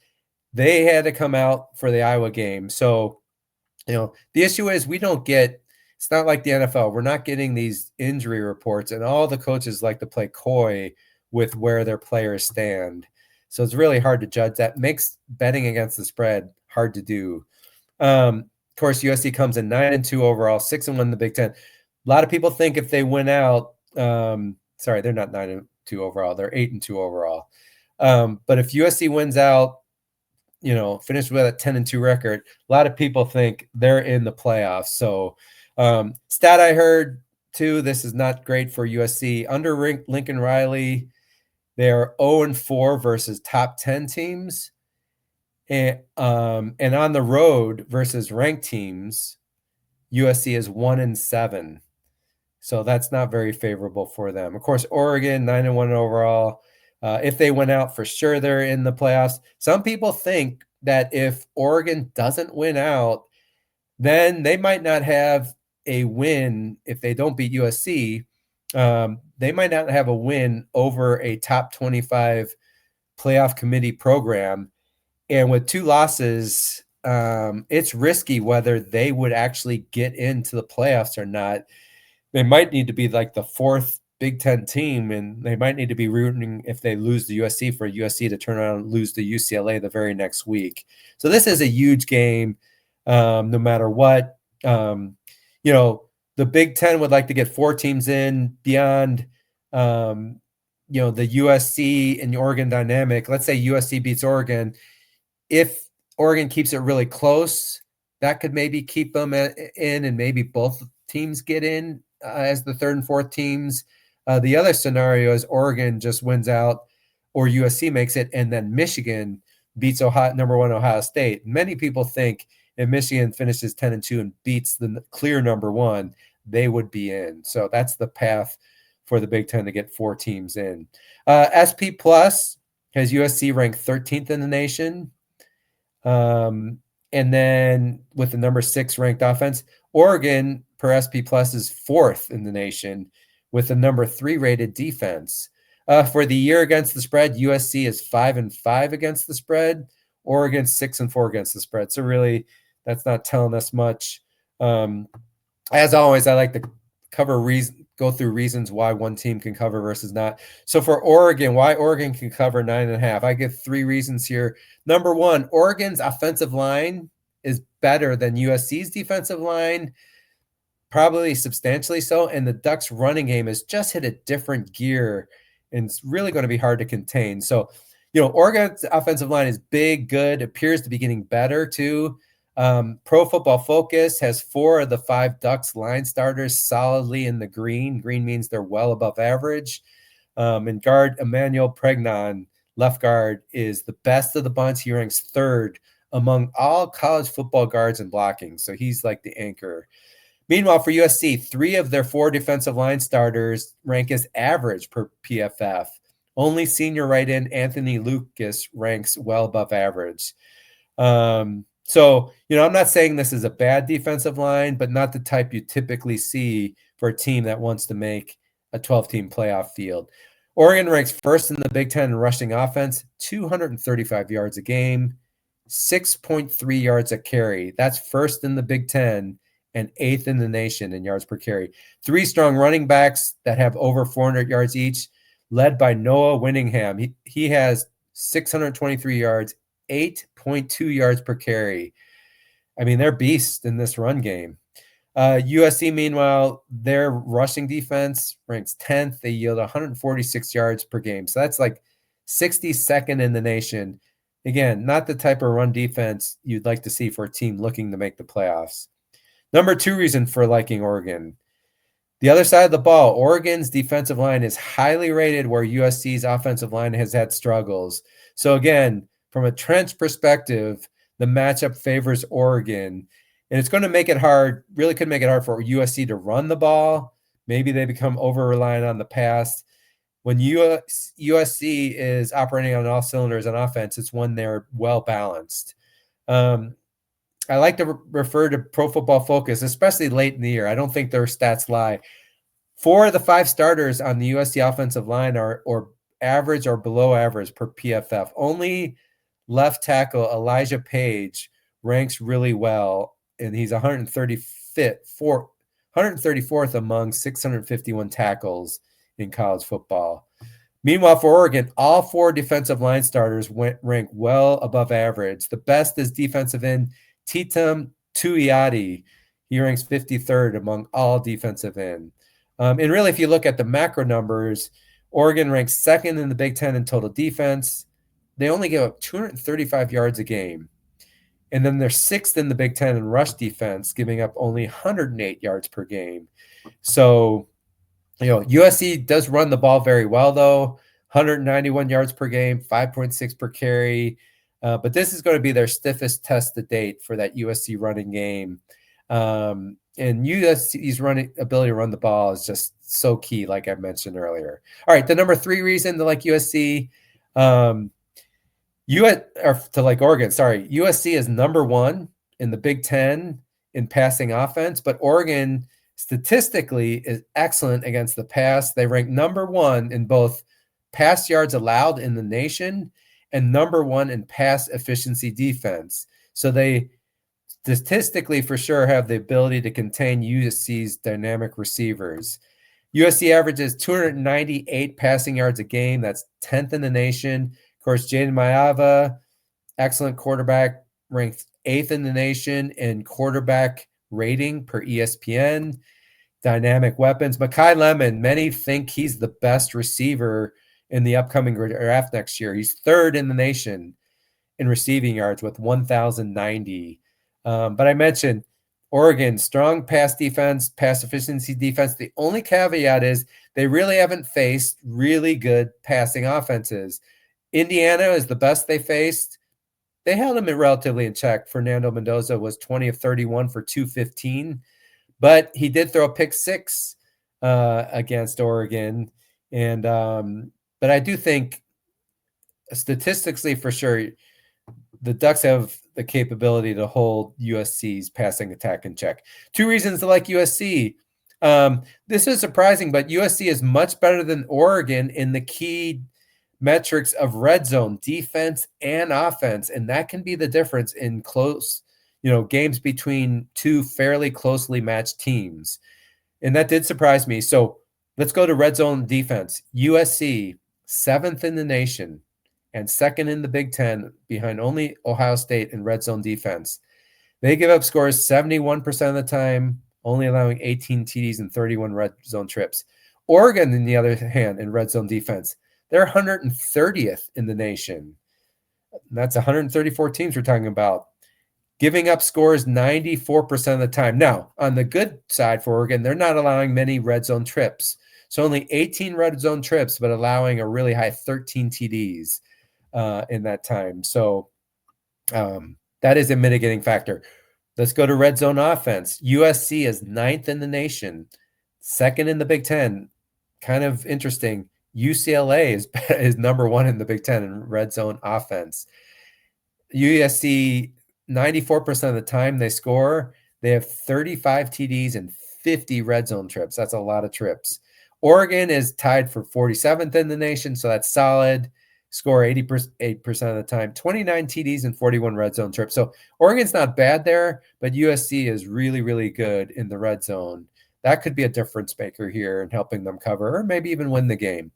They had to come out for the Iowa game. So, the issue is we don't get it's not like the NFL. We're not getting these injury reports, and all the coaches like to play coy with where their players stand. So it's really hard to judge. That makes betting against the spread hard to do. Of course, USC comes in 9-2 overall, 6-1 in the Big Ten. A lot of people think if they win out, sorry, they're not 9-2 overall, they're 8-2 overall. But if USC wins out, finish with a 10-2 record, a lot of people think they're in the playoffs. So, stat I heard too, this is not great for USC. Under Lincoln Riley, they are 0-4 versus top 10 teams. And on the road versus ranked teams, USC is 1-7. So that's not very favorable for them. Of course, Oregon 9-1 overall. If they win out, for sure they're in the playoffs. Some people think that if Oregon doesn't win out, then they might not have a win if they don't beat USC. They might not have a win over a top 25 playoff committee program. And with 2 losses, it's risky whether they would actually get into the playoffs or not. They might need to be like the 4th Big Ten team, and they might need to be rooting if they lose to USC for USC to turn around and lose to UCLA the very next week. So this is a huge game, no matter what. The Big Ten would like to get 4 teams in beyond, the USC and Oregon dynamic. Let's say USC beats Oregon. If Oregon keeps it really close, that could maybe keep them in, and maybe both teams get in as the 3rd and 4th teams. The other scenario is Oregon just wins out, or USC makes it, and then Michigan beats number 1 Ohio State. Many people think if Michigan finishes 10-2 and beats the clear number 1, they would be in. So that's the path for the Big Ten to get 4 teams in. SP Plus has USC ranked 13th in the nation. And then with the number 6 ranked offense, Oregon per SP Plus is 4th in the nation with the number 3 rated defense. For the year against the spread, USC is 5-5 against the spread. Oregon 6-4 against the spread. So really, that's not telling us much. As always, I like to go through reasons why one team can cover versus not. So for Oregon, why Oregon can cover 9.5, I give 3 reasons here. Number 1, Oregon's offensive line is better than USC's defensive line, probably substantially so, and the Ducks' running game has just hit a different gear, and it's really going to be hard to contain. So, Oregon's offensive line is big, good, appears to be getting better too. Pro Football Focus has 4 of the 5 Ducks line starters solidly in the green. Green means they're well above average. And guard Emmanuel Pregnon, left guard, is the best of the bunch. He ranks 3rd among all college football guards in blocking. So he's like the anchor. Meanwhile, for USC, 3 of their 4 defensive line starters rank as average per PFF. Only senior right end Anthony Lucas ranks well above average. So, I'm not saying this is a bad defensive line, but not the type you typically see for a team that wants to make a 12-team playoff field. Oregon ranks 1st in the Big Ten in rushing offense, 235 yards a game, 6.3 yards a carry. That's 1st in the Big Ten and 8th in the nation in yards per carry. 3 strong running backs that have over 400 yards each, led by Noah Winningham. He has 623 yards, 8.2 yards per carry. I mean, they're beasts in this run game. USC, meanwhile, their rushing defense ranks 10th. They yield 146 yards per game. So that's like 62nd in the nation. Again, not the type of run defense you'd like to see for a team looking to make the playoffs. Number 2 reason for liking Oregon. The other side of the ball, Oregon's defensive line is highly rated where USC's offensive line has had struggles. So again, from a trench perspective, the matchup favors Oregon. And it's going to make it hard, really could make it hard for USC to run the ball. Maybe they become over-reliant on the pass. When USC is operating on all cylinders on offense, it's when they're well-balanced. I like to refer to Pro Football Focus, especially late in the year. I don't think their stats lie. 4 of the 5 starters on the USC offensive line are or average or below average per PFF. Only left tackle Elijah Page ranks really well, and he's 134th among 651 tackles in college football. Meanwhile, for Oregon, all 4 defensive line starters rank well above average. The best is defensive end Titum Tuiati. He ranks 53rd among all defensive end. And really, if you look at the macro numbers, Oregon ranks 2nd in the Big Ten in total defense. They only give up 235 yards a game. And then they're 6th in the Big Ten in rush defense, giving up only 108 yards per game. So, USC does run the ball very well, though. 191 yards per game, 5.6 per carry. But this is going to be their stiffest test to date for that USC running game. And USC's ability to run the ball is just so key, like I mentioned earlier. All right, the number 3 reason to like USC, to like Oregon, sorry, USC is number 1 in the Big Ten in passing offense, but Oregon statistically is excellent against the pass. They rank number 1 in both pass yards allowed in the nation and number 1 in pass efficiency defense. So they statistically for sure have the ability to contain USC's dynamic receivers. USC averages 298 passing yards a game. That's 10th in the nation. Of course, Jaden Maiava, excellent quarterback, ranked 8th in the nation in quarterback rating per ESPN. Dynamic weapons. Makai Lemon, many think he's the best receiver in the upcoming draft next year. He's 3rd in the nation in receiving yards with 1,090. But I mentioned Oregon, strong pass defense, pass efficiency defense. The only caveat is they really haven't faced really good passing offenses. Indiana is the best they faced. They held them relatively in check. Fernando Mendoza was 20 of 31 for 215, but he did throw a pick 6 against Oregon. And but I do think statistically for sure, the Ducks have the capability to hold USC's passing attack in check. 2 reasons to like USC. This is surprising, but USC is much better than Oregon in the key metrics of red zone defense and offense, and that can be the difference in close, games between 2 fairly closely matched teams. And that did surprise me. So let's go to red zone defense. USC, 7th in the nation and 2nd in the Big Ten, behind only Ohio State in red zone defense. They give up scores 71% of the time, only allowing 18 TDs and 31 red zone trips. Oregon, on the other hand, in red zone defense, they're 130th in the nation. That's 134 teams we're talking about, giving up scores 94% of the time. Now, on the good side for Oregon, they're not allowing many red zone trips. So only 18 red zone trips, but allowing a really high 13 TDs in that time. So that is a mitigating factor. Let's go to red zone offense. USC is 9th in the nation, 2nd in the Big Ten. Kind of interesting. UCLA is number 1 in the Big Ten in red zone offense. USC, 94% of the time they score, they have 35 TDs and 50 red zone trips. That's a lot of trips. Oregon is tied for 47th in the nation, so that's solid. Score 88% of the time, 29 TDs and 41 red zone trips. So Oregon's not bad there, but USC is really, really good in the red zone. That could be a difference maker here in helping them cover or maybe even win the game.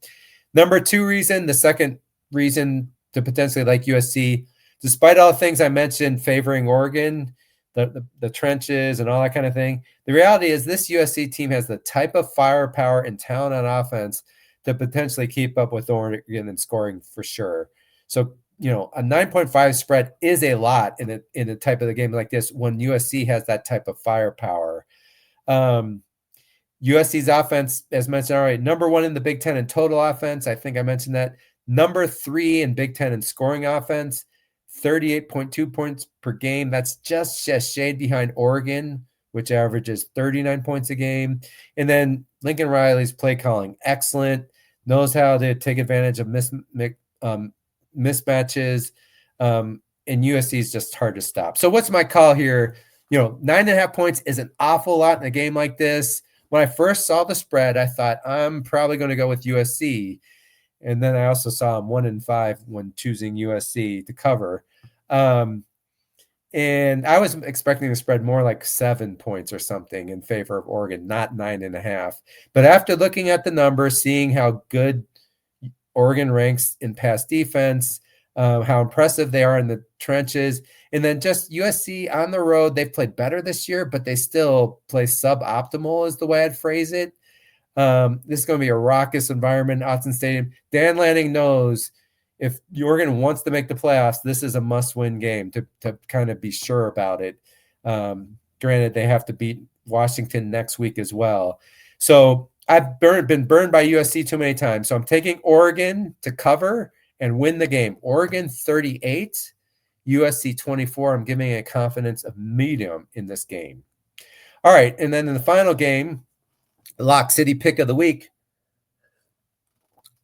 Number 2 reason, the second reason to potentially like USC, despite all the things I mentioned favoring Oregon, the trenches and all that kind of thing, the reality is this USC team has the type of firepower and talent on offense to potentially keep up with Oregon in scoring for sure. So, a 9.5 spread is a lot in a type of the game like this when USC has that type of firepower. USC's offense, as mentioned already, number 1 in the Big Ten in total offense. I think I mentioned that. Number 3 in Big Ten in scoring offense, 38.2 points per game. That's just shade behind Oregon, which averages 39 points a game. And then Lincoln Riley's play calling, excellent, knows how to take advantage of mismatches. and USC is just hard to stop. So what's my call here? 9.5 points is an awful lot in a game like this. When I first saw the spread, I thought I'm probably going to go with USC. And then I also saw them 1-5 when choosing USC to cover. And I was expecting the spread more like 7 points or something in favor of Oregon, not 9.5. But after looking at the numbers, seeing how good Oregon ranks in pass defense, how impressive they are in the trenches, and then just USC on the road, they've played better this year, but they still play suboptimal is the way I'd phrase it. This is going to be a raucous environment, Autzen Stadium. Dan Lanning knows if Oregon wants to make the playoffs, this is a must-win game to kind of be sure about it. Granted, they have to beat Washington next week as well. So I've been burned by USC too many times. So I'm taking Oregon to cover and win the game. Oregon 38, USC 24. I'm giving a confidence of medium in this game. All right, and then in the final game, Lock City pick of the week,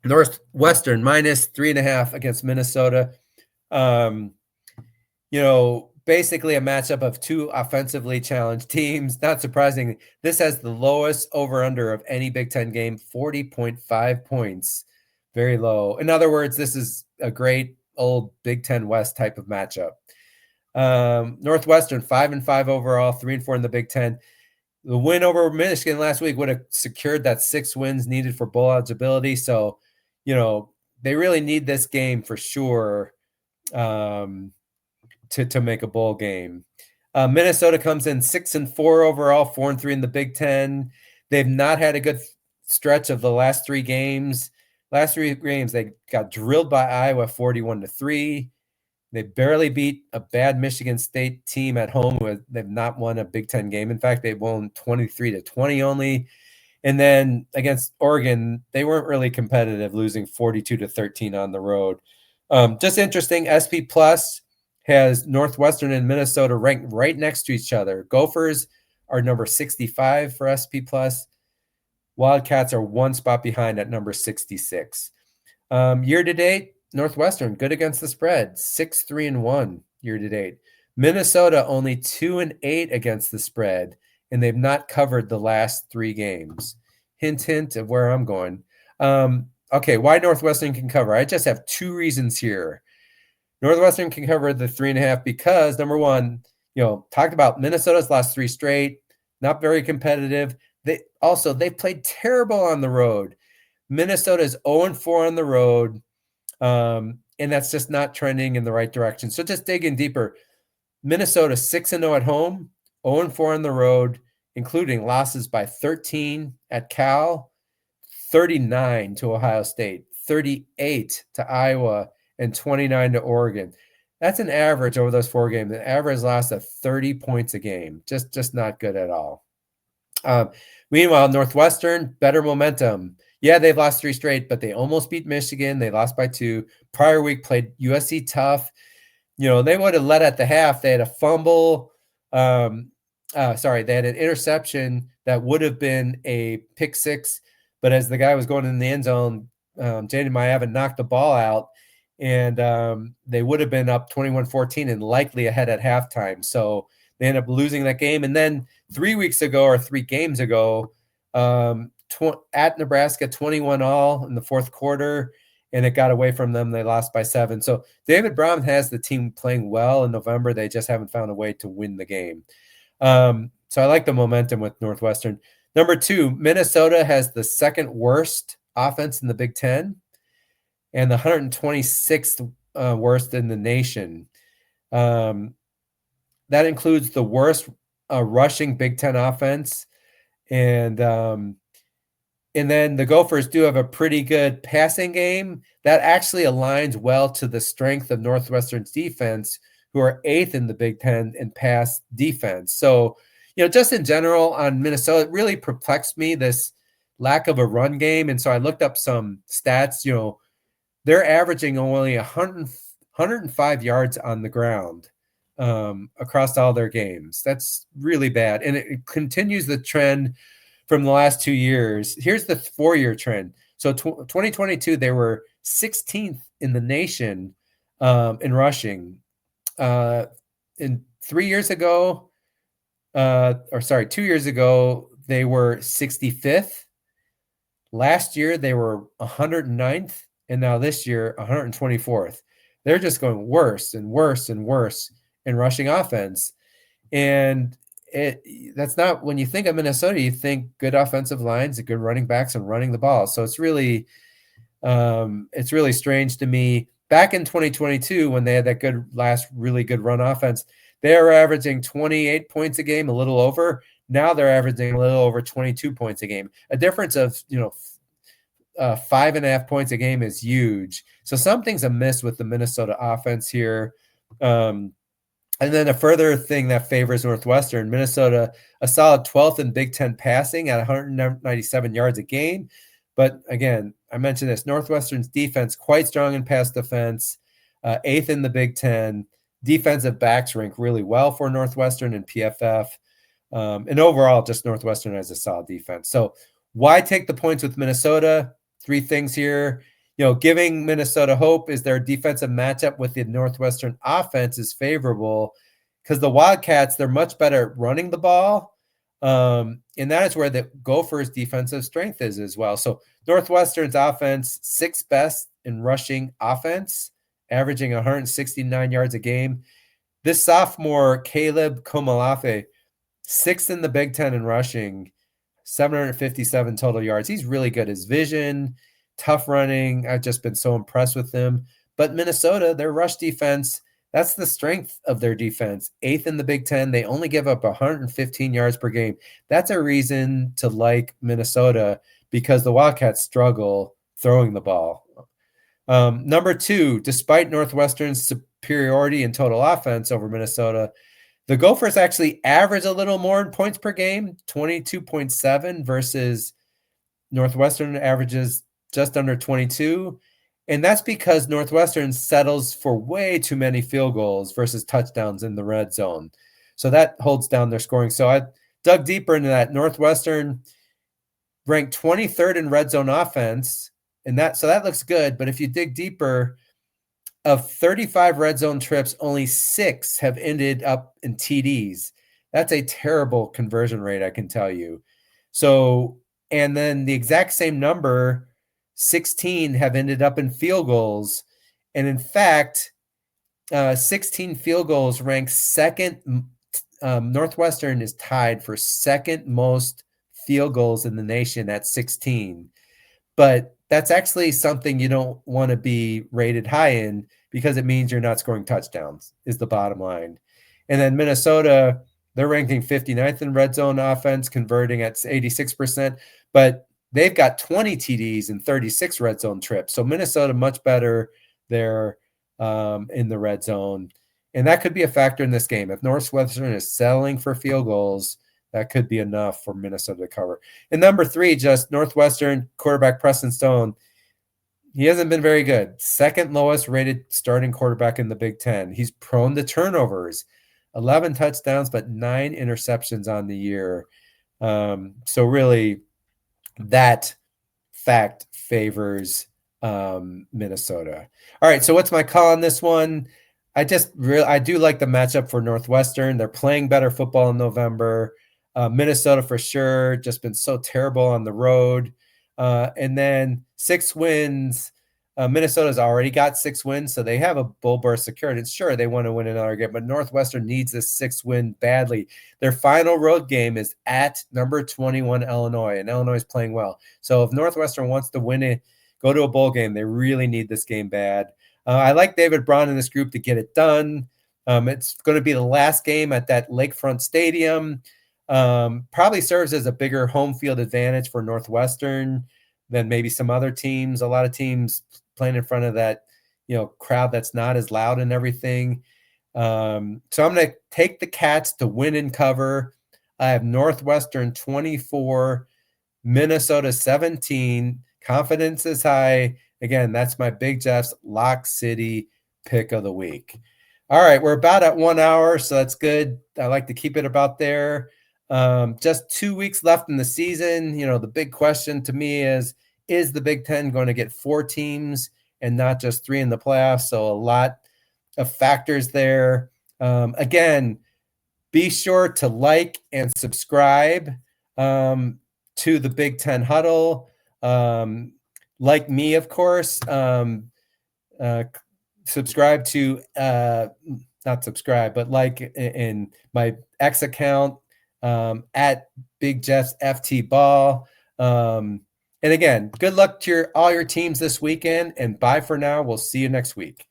Northwestern minus 3.5 against Minnesota. Basically a matchup of two offensively challenged teams. Not surprising. This has the lowest over-under of any Big Ten game, 40.5 points. Very low. In other words, this is a great old Big Ten West type of matchup. Northwestern 5-5 overall, 3-4 in the Big Ten. The win over Michigan last week would have secured that 6 wins needed for bowl eligibility. So, they really need this game for sure to make a bowl game. Minnesota comes in 6-4 overall, 4-3 in the Big Ten. They've not had a good stretch of the last 3 games. Last 3 games, they got drilled by Iowa 41-3. They barely beat a bad Michigan State team at home. They've not won a Big Ten game. In fact, they've won 23-20 only. And then against Oregon, they weren't really competitive, losing 42-13 on the road. Just interesting, SP Plus has Northwestern and Minnesota ranked right next to each other. Gophers are number 65 for SP Plus. Wildcats are 1 spot behind at number 66. Year to date, Northwestern good against the spread, 6-3-1 year to date. Minnesota only 2-8 against the spread, and they've not covered the last 3 games. Hint of where I'm going. Okay, why Northwestern can cover? I just have 2 reasons here. Northwestern can cover the 3.5 because, number one, talked about Minnesota's last 3 straight, not very competitive. They played terrible on the road. Minnesota is 0-4 on the road, and that's just not trending in the right direction. So just digging deeper, Minnesota 6-0 at home, 0-4 on the road, including losses by 13 at Cal, 39 to Ohio State, 38 to Iowa, and 29 to Oregon. That's an average over those 4 games. An average loss of 30 points a game. Just not good at all. Meanwhile, Northwestern, better momentum. Yeah, they've lost 3 straight, but they almost beat Michigan. They lost by 2. Prior week played USC tough. They would have led at the half. They had a fumble. They had an interception that would have been a pick 6. But as the guy was going in the end zone, Jaden Mayavan knocked the ball out, and they would have been up 21-14 and likely ahead at halftime. So they ended up losing that game. And then 3 games ago, at Nebraska, 21-all in the 4th quarter, and it got away from them. They lost by 7. So David Brown has the team playing well in November. They just haven't found a way to win the game. So I like the momentum with Northwestern. Number 2, Minnesota has the 2nd worst offense in the Big Ten and the 126th worst in the nation. That includes the worst rushing Big Ten offense. And then the Gophers do have a pretty good passing game that actually aligns well to the strength of Northwestern's defense, who are 8th in the Big Ten in pass defense. So, just in general on Minnesota, it really perplexed me, this lack of a run game. And so I looked up some stats. They're averaging only 105 yards on the ground across all their games. That's really bad. And it continues the trend from the last 2 years. Here's the 4-year trend. So 2022, they were 16th in the nation in rushing. In 3 years ago, 2 years ago, they were 65th. Last year, they were 109th, and now this year, 124th. They're just going worse and worse and worse in rushing offense. And that's not, when you think of Minnesota, you think good offensive lines, good running backs, and running the ball. So it's really strange to me. Back in 2022, when they had that really good run offense, they were averaging 28 points a game, a little over. Now they're averaging a little over 22 points a game. A difference of 5.5 points a game is huge. So something's amiss with the Minnesota offense here. And then a further thing that favors Northwestern, Minnesota, a solid 12th in Big Ten passing at 197 yards a game. But again, I mentioned this, Northwestern's defense, quite strong in pass defense, 8th in the Big Ten. Defensive backs rank really well for Northwestern and PFF. And overall, just Northwestern has a solid defense. So why take the points with Minnesota? 3 things here. Giving Minnesota hope is their defensive matchup with the Northwestern offense is favorable because the Wildcats, they're much better at running the ball. And that is where the Gophers' defensive strength is as well. So Northwestern's offense, 6th best in rushing offense, averaging 169 yards a game. This sophomore, Caleb Komalafe, 6th in the Big Ten in rushing, 757 total yards. He's really good. His vision, tough running. I've just been so impressed with him. But Minnesota, their rush defense, that's the strength of their defense. 8th in the Big Ten. They only give up 115 yards per game. That's a reason to like Minnesota because the Wildcats struggle throwing the ball. Number 2, despite Northwestern's superiority in total offense over Minnesota, the Gophers actually average a little more in points per game, 22.7 versus Northwestern averages just under 22. And that's because Northwestern settles for way too many field goals versus touchdowns in the red zone. So that holds down their scoring. So I dug deeper into that. Northwestern ranked 23rd in red zone offense. And that looks good. But if you dig deeper, of 35 red zone trips, only 6 have ended up in TDs. That's a terrible conversion rate, I can tell you. So, and then the exact same number, 16 have ended up in field goals. And in fact, 16 field goals ranks second. Northwestern is tied for second most field goals in the nation at 16. But that's actually something you don't want to be rated high in because it means you're not scoring touchdowns, is the bottom line. And then Minnesota, they're ranking 59th in red zone offense, converting at 86%, but they've got 20 TDs and 36 red zone trips. So Minnesota much better there in the red zone. And that could be a factor in this game. If Northwestern is settling for field goals, that could be enough for Minnesota to cover. And number 3, just Northwestern quarterback Preston Stone. He hasn't been very good. 2nd lowest rated starting quarterback in the Big Ten. He's prone to turnovers. 11 touchdowns, but 9 interceptions on the year. So really, that fact favors Minnesota. All right, so what's my call on this one? I do like the matchup for Northwestern. They're playing better football in November. Minnesota for sure, just been so terrible on the road. And then 6 wins. Minnesota's already got 6 wins, so they have a bowl berth secured. And sure, they want to win another game, but Northwestern needs this 6th win badly. Their final road game is at number 21 Illinois, and Illinois is playing well. So if Northwestern wants to win it, go to a bowl game, they really need this game bad. I like David Braun in this group to get it done. It's going to be the last game at that lakefront stadium. Probably serves as a bigger home field advantage for Northwestern than maybe some other teams. A lot of teams playing in front of that, crowd that's not as loud and everything. So I'm going to take the Cats to win and cover. I have Northwestern 24, Minnesota 17. Confidence is high. Again, that's my Big Jeff's Lock City pick of the week. All right, we're about at 1 hour, so that's good. I like to keep it about there. Just 2 weeks left in the season. The big question to me is the Big Ten going to get 4 teams and not just 3 in the playoffs? So a lot of factors there. Again, be sure to like and subscribe to the Big Ten Huddle. Like me, of course, subscribe to not subscribe, but like in my X account at Big Jeff's FT Ball. And again, good luck to all your teams this weekend, and bye for now. We'll see you next week.